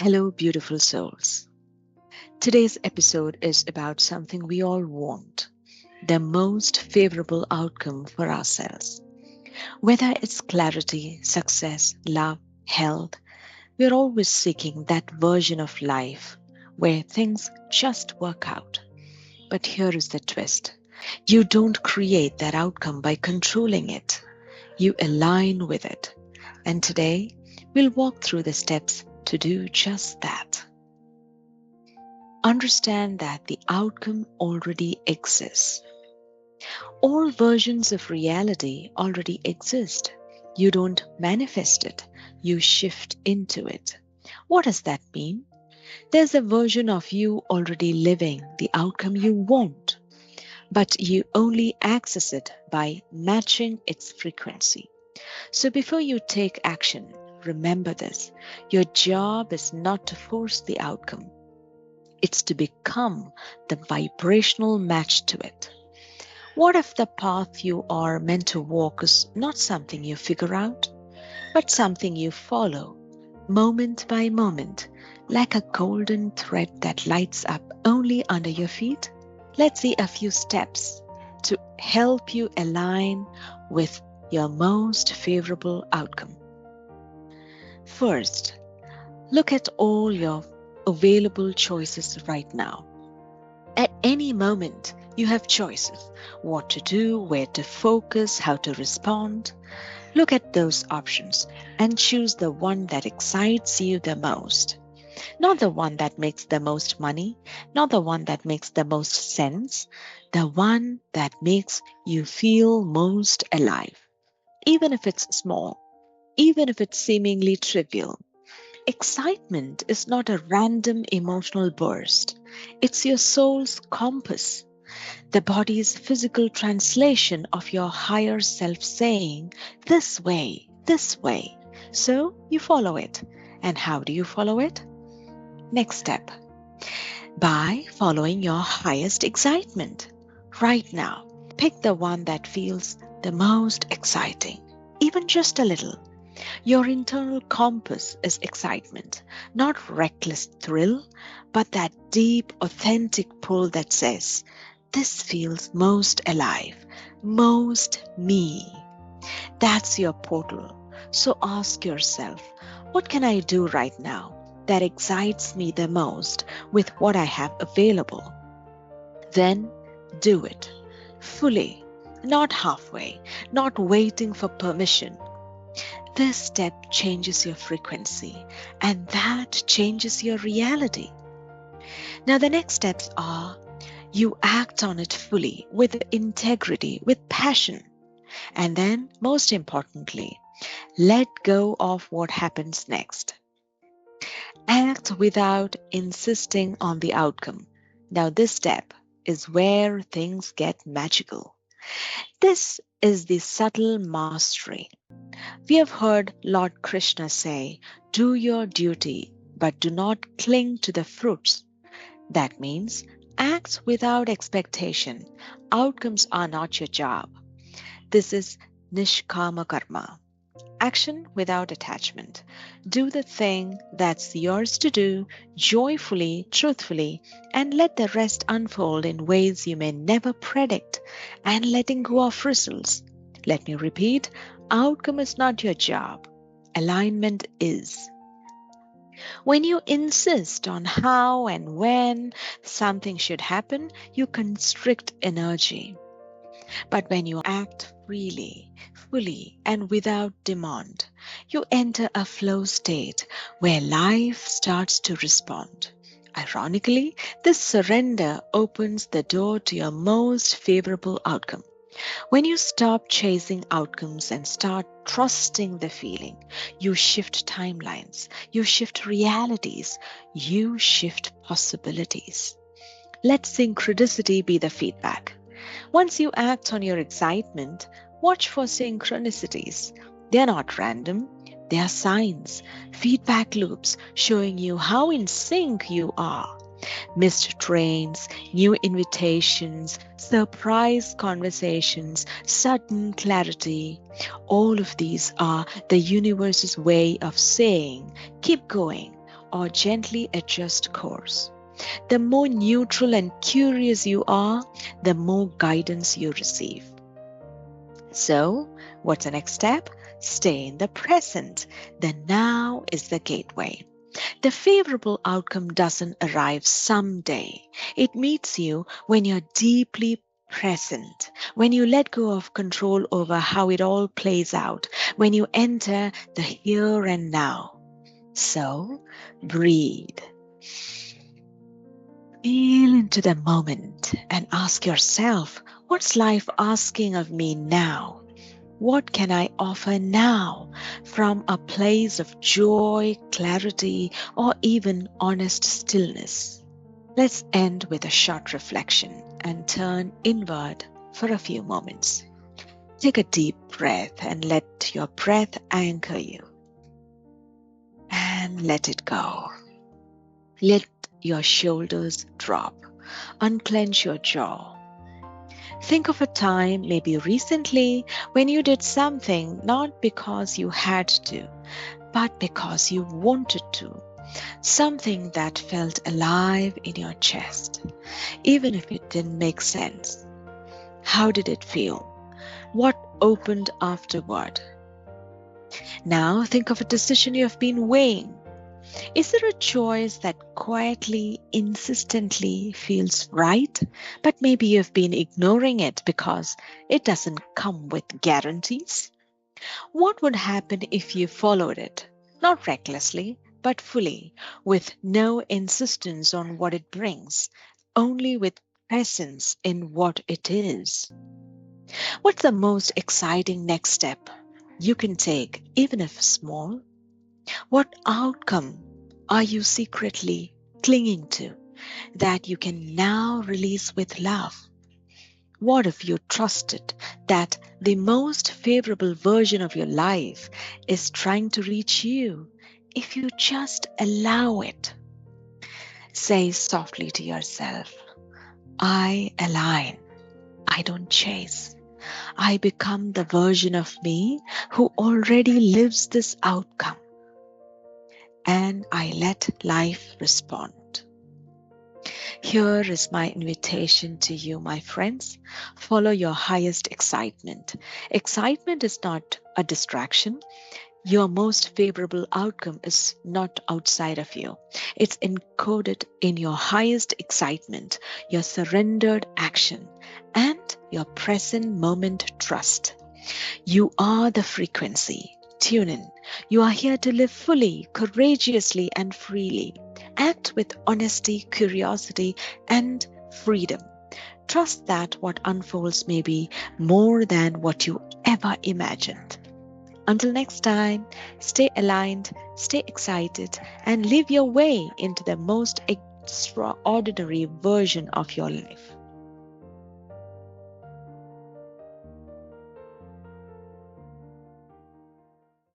Hello, beautiful souls. Today's episode is about something we all want, the most favorable outcome for ourselves. Whether it's clarity, success, love, health, we're always seeking that version of life where things just work out. But here is the twist: you don't create that outcome by controlling it, you align with it. And today, we'll walk through the steps to do just that. Understand that the outcome already exists. All versions of reality already exist. You don't manifest it, you shift into it. What does that mean? There's a version of you already living the outcome you want, but you only access it by matching its frequency. So before you take action, remember this: your job is not to force the outcome, it's to become the vibrational match to it. What if the path you are meant to walk is not something you figure out, but something you follow, moment by moment, like a golden thread that lights up only under your feet? Let's see a few steps to help you align with your most favorable outcome. First, look at all your available choices right now. At any moment, you have choices: what to do, where to focus, how to respond. Look at those options and choose the one that excites you the most. Not the one that makes the most money, not the one that makes the most sense, the one that makes you feel most alive. Even if it's small, even if it's seemingly trivial. Excitement is not a random emotional burst. It's your soul's compass, the body's physical translation of your higher self saying, this way, this way. So you follow it. And how do you follow it? Next step: by following your highest excitement. Right now, pick the one that feels the most exciting, even just a little. Your internal compass is excitement, not reckless thrill, but that deep, authentic pull that says, this feels most alive, most me. That's your portal. So ask yourself, what can I do right now that excites me the most with what I have available? Then do it fully, not halfway, not waiting for permission. This step changes your frequency, and that changes your reality. Now, the next steps are: you act on it fully, with integrity, with passion. And then, most importantly, let go of what happens next. Act without insisting on the outcome. Now, this step is where things get magical. This is the subtle mastery. We have heard Lord Krishna say, do your duty, but do not cling to the fruits. That means act without expectation. Outcomes are not your job. This is nishkama karma. Action without attachment. Do the thing that's yours to do joyfully, truthfully, and let the rest unfold in ways you may never predict, and letting go of results. Let me repeat: outcome is not your job. Alignment is. When you insist on how and when something should happen, you constrict energy. But when you act freely, fully, and without demand, you enter a flow state where life starts to respond. Ironically, this surrender opens the door to your most favorable outcome. When you stop chasing outcomes and start trusting the feeling, you shift timelines, you shift realities, you shift possibilities. Let synchronicity be the feedback. Once you act on your excitement, watch for synchronicities. They are not random, they are signs, feedback loops showing you how in sync you are. Missed trains, new invitations, surprise conversations, sudden clarity. All of these are the universe's way of saying, keep going. or gently adjust course. The more neutral and curious you are, the more guidance you receive. So, what's the next step? Stay in the present. The now is the gateway. The favorable outcome doesn't arrive someday. It meets you when you're deeply present, when you let go of control over how it all plays out, when you enter the here and now. So, breathe. Feel into the moment and ask yourself, what's life asking of me now? What can I offer now from a place of joy, clarity, or even honest stillness? Let's end with a short reflection and turn inward for a few moments. Take a deep breath and let your breath anchor you. And let it go. Let your shoulders drop. Unclench your jaw. Think of a time, maybe recently, when you did something not because you had to, but because you wanted to. Something that felt alive in your chest, even if it didn't make sense. How did it feel? What opened afterward? Now think of a decision you have been weighing. Is there a choice that quietly, insistently feels right, but maybe you've been ignoring it because it doesn't come with guarantees? What would happen if you followed it? Not recklessly, but fully, with no insistence on what it brings, only with presence in what it is. What's the most exciting next step you can take, even if small? What outcome are you secretly clinging to that you can now release with love? What if you trusted that the most favorable version of your life is trying to reach you if you just allow it? Say softly to yourself, I align. I don't chase. I become the version of me who already lives this outcome. And I let life respond. Here is my invitation to you, my friends. Follow your highest excitement. Excitement is not a distraction. Your most favorable outcome is not outside of you. It's encoded in your highest excitement, your surrendered action, and your present moment trust. You are the frequency. Tune in. You are here to live fully, courageously, and freely. Act with honesty, curiosity, and freedom. Trust that what unfolds may be more than what you ever imagined. Until next time, stay aligned, stay excited, and live your way into the most extraordinary version of your life.